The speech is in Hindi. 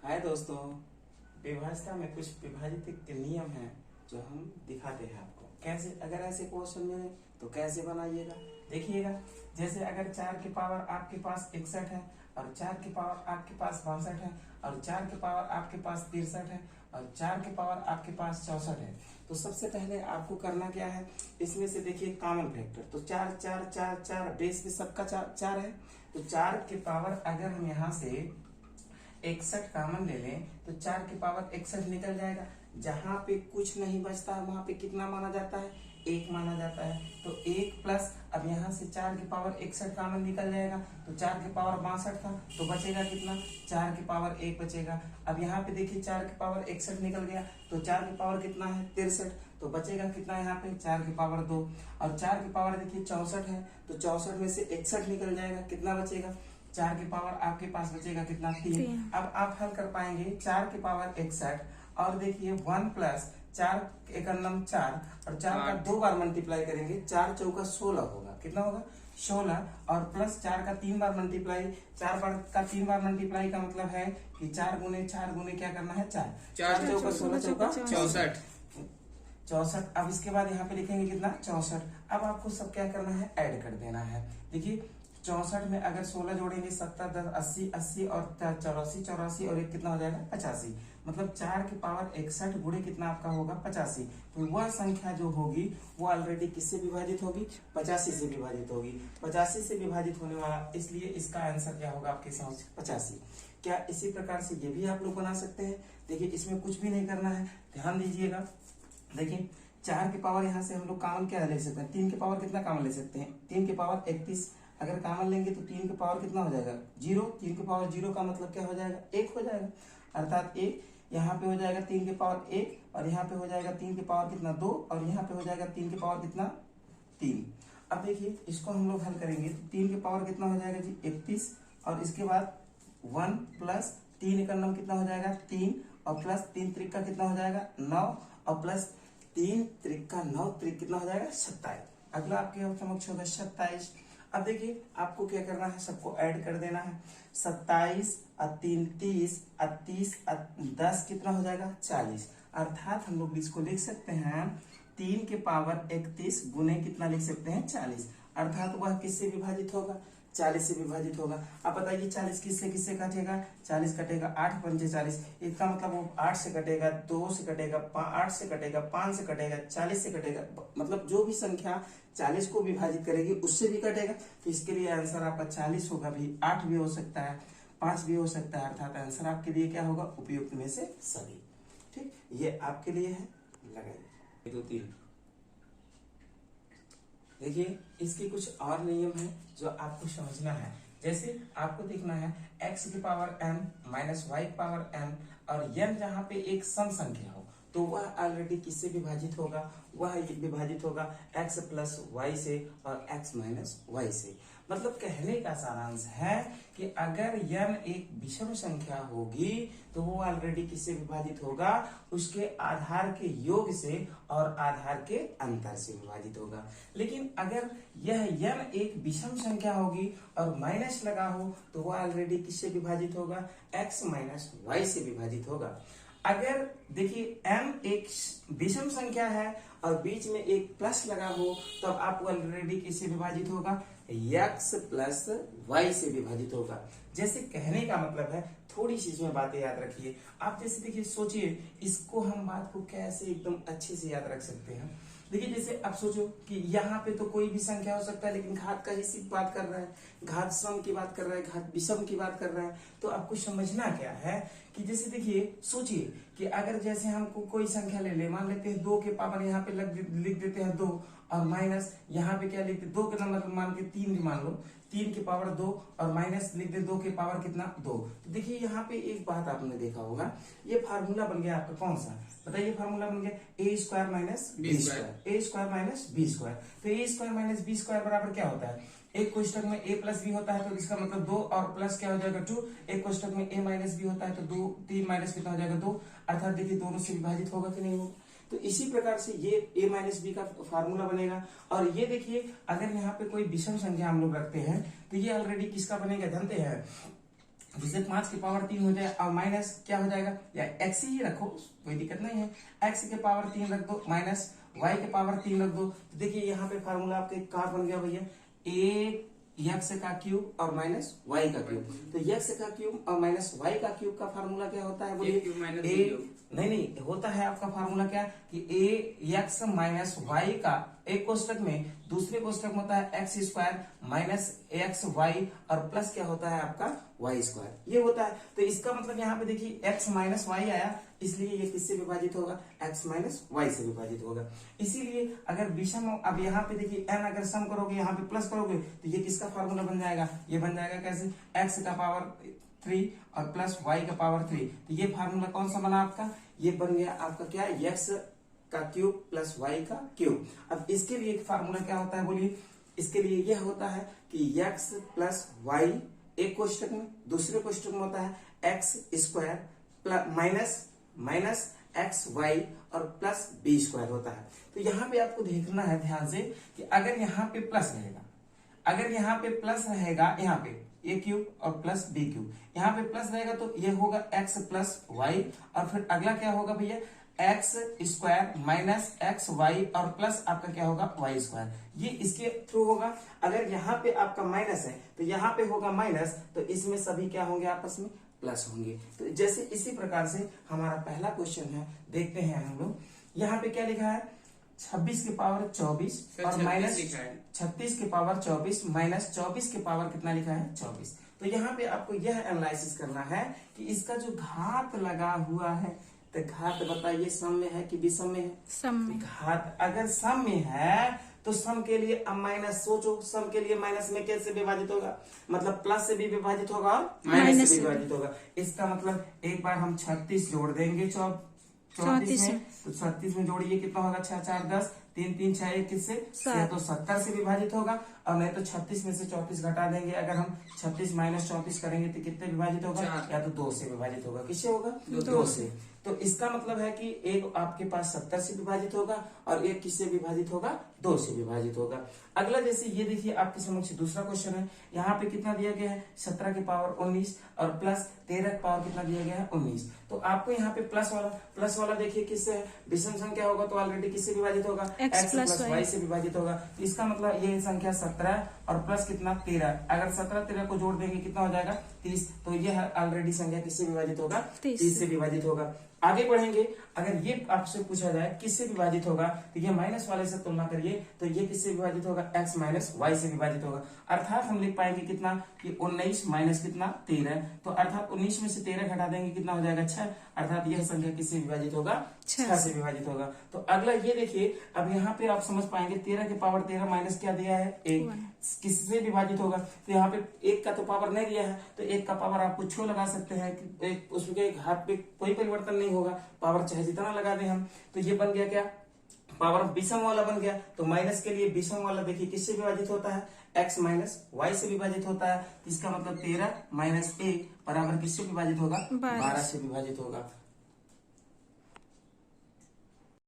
हाय दोस्तों। विभाज्यता में कुछ विभाजित के नियम हैं जो हम दिखाते हैं आपको कैसे। अगर ऐसे क्वेश्चन मिले तो कैसे बनाइएगा देखिएगा। जैसे अगर 4 की पावर आपके पास 61 है और 4 की पावर आपके पास 62 है और 4 की पावर आपके पास 63 है और 4 की पावर आपके पास 64 है, तो सबसे पहले आपको करना क्या है, इसमें से देखिए कॉमन फैक्टर। तो 4 4 4 4 बेस में सबका 4 है, तो 4 की पावर अगर हम यहाँ से 61 कॉमन ले लें तो 4 की पावर 61 निकल जाएगा। जहां पे कुछ नहीं बचता है वहां पे कितना माना जाता है, 1 माना जाता है। तो 1 प्लस अब यहाँ से 4 की पावर 61 कॉमन निकल जाएगा, तो 4 की पावर 62 था तो बचेगा कितना, 4 की पावर 1 बचेगा। अब यहाँ पे देखिए 4 की पावर 61 निकल गया तो 4 की पावर कितना है 63, तो बचेगा कितना यहाँ पे 4 की पावर 2। और 4 की पावर देखिए 64 है तो 64 में से 61 निकल जाएगा, कितना बचेगा 4 की पावर आपके पास बचेगा कितना 3। अब आप हल कर पाएंगे 4 की पावर 61 और देखिए 1 प्लस 4 एक नम 4 और 4 का 2 बार मल्टीप्लाई करेंगे, 4 चौका 16 होगा, कितना होगा 16। और प्लस 4 का 3 बार मल्टीप्लाई, 4 बार का 3 बार मल्टीप्लाई का मतलब है कि 4 गुने 4 गुने क्या करना है 4, 4 चौका 16 चौका 64। अब इसके बाद यहाँ पे लिखेंगे कितना 64। अब आपको सब क्या करना है, ऐड कर देना है। देखिए 64 में अगर 16 जोड़ेंगे 70 10 80 80 और 84 84 और एक कितना हो जाएगा 85। मतलब 4 की पावर 61 गुणे कितना आपका होगा 85। तो वह संख्या जो होगी वो ऑलरेडी किससे विभाजित होगी, 85 से विभाजित होगी। 85 से विभाजित होने वाला, इसलिए इसका आंसर क्या होगा आपके समझ 85। क्या इसी प्रकार से ये भी आप लोग बना सकते हैं। देखिए इसमें कुछ भी नहीं करना है, ध्यान दीजिएगा। देखिए 4 की पावर यहाँ से हम लोग कॉमन क्या ले सकते हैं, 3 की पावर कितना कॉमन ले सकते हैं, 3 की पावर 31 अगर कॉमन लेंगे तो 3 की पावर कितना हो जाएगा 0। 3 की पावर 0 का मतलब क्या हो जाएगा 1 हो जाएगा, अर्थात 1 यहाँ पे हो जाएगा 3 की पावर 1 और यहाँ पे हो जाएगा 3 की पावर कितना 2 और यहाँ पे हो जाएगा 3 की पावर कितना 3। अब देखिए इसको हम लोग हल करेंगे तो 3 की पावर कितना हो जाएगा जी 31 और इसके बाद 1 प्लस 3 का नम कितना हो जाएगा 3 और प्लस 3 त्रिक का कितना हो जाएगा 9 और प्लस 3 त्रिक का 9 त्रिक कितना हो जाएगा 27। अगला आपके समक्ष होगा 27। अब देखिए आपको क्या करना है, सबको ऐड कर देना है। 27 और 3 30 और 30 और 10 कितना हो जाएगा 40। अर्थात हम लोग इसको लिख सकते हैं 3 के पावर 31 गुने कितना लिख सकते हैं 40। अर्थात वह किससे विभाजित होगा 40 से विभाजित होगा। अब बताइए 40 किससे किससे कटेगा, 40 कटेगा 8 पंजे 40, इसका मतलब वो 8 से कटेगा, 2 से कटेगा, 8 से कटेगा, 5 से कटेगा, 40 से कटेगा, मतलब जो भी संख्या 40 को विभाजित करेगी उससे भी कटेगा। तो इसके लिए आंसर आपका 40 होगा भी, 8 भी हो सकता है, 5 भी हो सकता है। अर्थात आंसर आपके लिए क्या होगा, उपयुक्त में से सभी। ठीक, ये आपके लिए है, लगाइए 2 3। देखिए इसके कुछ और नियम हैं जो आपको समझना है। जैसे आपको देखना है x की पावर m माइनस y की पावर m और n जहां पे एक सम संख्या हो तो वह ऑलरेडी किससे विभाजित होगा, वह विभाजित होगा x प्लस वाई से और x माइनस वाई से। मतलब कहने का सारांश है कि अगर n एक विषम संख्या होगी तो वो ऑलरेडी किससे विभाजित होगा, उसके आधार के योग से और आधार के अंतर से विभाजित होगा। लेकिन अगर यह n एक विषम संख्या होगी और माइनस लगा हो तो वह ऑलरेडी किससे विभाजित होगा, x माइनस वाई से विभाजित होगा। अगर देखिए m एक विषम संख्या है और बीच में एक प्लस लगा हो तब आप ऑलरेडी किससे विभाजित होगा, x प्लस वाई से विभाजित होगा। जैसे कहने का मतलब है, थोड़ी सी इसमें बातें याद रखिए आप। जैसे देखिए सोचिए इसको हम बात को कैसे एकदम अच्छे से याद रख सकते हैं। देखिए जैसे अब सोचो कि यहाँ पे तो कोई भी संख्या हो सकता है लेकिन घात का ही सिर्फ बात कर रहा है, घात सम की बात कर रहा है, घात विषम की बात कर रहा है। तो आपको समझना क्या है कि जैसे देखिए सोचिए कि अगर जैसे हमको कोई संख्या ले ले, मान लेते हैं 2 के पावर यहाँ पे लिख देते हैं 2 और माइनस यहाँ पे क्या लिखते 2 के नंबर मान के 3 मान लो, 3 के पावर 2 और माइनस लिख दे 2 के पावर कितना 2। तो देखिए यहाँ पे एक बात आपने देखा होगा, ये फार्मूला बन गया आपका कौन सा, बताइए फार्मूला बन गया a square minus B square, a square minus B square. तो a square minus B square बराबर क्या होता है, एक कोष्टक में a प्लस बी होता है तो इसका मतलब 2 और प्लस क्या हो जाएगा 2, एक कोष्टक में a माइनस बी होता है तो 2 3 माइनस कितना हो जाएगा 2। अर्थात देखिए दोनों से विभाजित होगा कि नहीं होगा। तो इसी प्रकार से ये a माइनस बी का फार्मूला बनेगा। और ये देखिए अगर यहाँ पे कोई विषम संख्या हम लोग रखते हैं तो ये ऑलरेडी किसका बनेगा जानते हैं, जैसे 5 की पावर 3 हो जाए और माइनस क्या हो जाएगा, या एक्स ही रखो, कोई दिक्कत नहीं है, एक्स के पावर 3 रख दो माइनस वाई के पावर 3 रख दो। तो देखिए यहाँ पे फार्मूला आपके क्या बन गया भैया, ए एक्स का क्यूब और माइनस वाई का क्यूब। तो एक्स का क्यूब और माइनस वाई का क्यूब का फार्मूला क्या होता है बोलिए, नहीं होता है आपका फार्मूला क्या कि ए एक्स माइनस वाई का एक कोष्टक में, दूसरे कोष्टक में होता है X square minus X Y और प्लस क्या होता है आपका वाई स्क्वायर, ये होता है। तो इसका मतलब यहाँ पे देखिए एक्स माइनस वाई आया, इसलिए ये किससे विभाजित होगा, एक्स माइनस वाई से विभाजित होगा। इसीलिए अगर विषम, अब यहाँ पे देखिए n अगर सम करोगे यहाँ पे प्लस करोगे तो ये किसका फार्मूला बन जाएगा, ये बन जाएगा कैसे, एक्स का पावर 3 और प्लस वाई का पावर 3। तो ये फार्मूला कौन सा बना आपका, ये बन गया आपका क्या, एक्स का क्यूब प्लस वाई का क्यूब। अब इसके लिए एक फार्मूला क्या होता है बोलिए, इसके लिए यह होता है कि एक्स प्लस वाई एक कोष्टक में, दूसरे कोष्टक में होता है X square plus minus X Y और प्लस बी स्क्वायर होता है। तो यहाँ पे आपको देखना है ध्यान से कि अगर यहाँ पे प्लस रहेगा, अगर यहाँ पे प्लस रहेगा, यहाँ पे ए क्यूब और प्लस बी क्यूब, यहाँ पे प्लस रहेगा तो ये होगा एक्स प्लस वाई, और फिर अगला क्या होगा भैया, X square minus X Y और प्लस आपका क्या होगा वाई स्क्वायर, ये इसके थ्रू होगा। अगर यहाँ पे आपका माइनस है तो यहाँ पे होगा माइनस, तो इसमें सभी क्या होंगे आपस में प्लस होंगे। तो जैसे इसी प्रकार से हमारा पहला क्वेश्चन है, देखते हैं हम लोग, यहाँ पे क्या लिखा है 26 के पावर 24 और माइनस 36 के पावर 24 माइनस 24 के पावर कितना लिखा है 24। तो यहाँ पे आपको यह एनालिसिस करना है कि इसका जो घात लगा हुआ है, तो घात बताइए सम में है कि विषम में है, सम में। घात अगर सम में है तो सम के लिए अब माइनस सोचो, सम के लिए माइनस में कैसे विभाजित होगा, मतलब प्लस से भी विभाजित होगा और माइनस से भी विभाजित होगा। इसका मतलब एक बार हम 36 जोड़ देंगे 34 में, तो 36 में जोड़िए कितना होगा, 6 4 10, 3 3 6 1 किससे, या तो 70 से विभाजित होगा, और नहीं तो 36 में से 34 घटा देंगे, अगर हम 36 माइनस 34 करेंगे तो कितने विभाजित होगा, या तो 2 से विभाजित होगा, किससे होगा 2 से। तो इसका मतलब है कि एक आपके पास 70 से विभाजित होगा और एक किससे विभाजित होगा, 2 से विभाजित होगा। अगला जैसे ये देखिए आपके समक्ष दूसरा क्वेश्चन है, यहाँ पे कितना दिया गया है 17 के पावर 19 और प्लस 13 के पावर कितना दिया गया है 19। तो आपको यहाँ पे प्लस वाला देखिए किससे है, विषम संख्या होगा तो ऑलरेडी किससे विभाजित होगा, एक्स प्लस वाई से विभाजित होगा। तो इसका मतलब ये संख्या 17 और प्लस कितना 13, अगर 17 13 को जोड़ देंगे कितना हो जाएगा 30। तो ये ऑलरेडी संख्या किससे विभाजित होगा, 30 से विभाजित होगा। आगे बढ़ेंगे, अगर ये आपसे पूछा जाए किससे विभाजित होगा, तो ये माइनस वाले से तुलना करिए, तो ये किससे विभाजित होगा, x माइनस वाई से विभाजित होगा। अर्थात हम लिख पाएंगे कितना कि 19 माइनस कितना 13, तो अर्थात 19 में से 13 घटा देंगे कितना हो जाएगा 6, अर्थात यह संख्या किससे विभाजित होगा, 6 से विभाजित होगा। तो अगला ये देखिए, अब यहाँ पे आप समझ पाएंगे 13 के पावर 13 माइनस क्या दिया है 1, किससे विभाजित होगा, तो यहाँ पे 1 का तो पावर नहीं दिया है, तो 1 का पावर आप कुछ लगा सकते हैं, उसके घात पे कोई परिवर्तन नहीं होगा, पावर चाहे जितना लगा दें हम। तो ये बन गया क्या, पावर विषम वाला बन गया। तो माइनस के लिए विषम वाला देखिए किससे विभाजित होता है, x माइनस वाई से विभाजित होता है। इसका मतलब 13 माइनस 1 बराबर किससे विभाजित होगा, 12 से विभाजित होगा।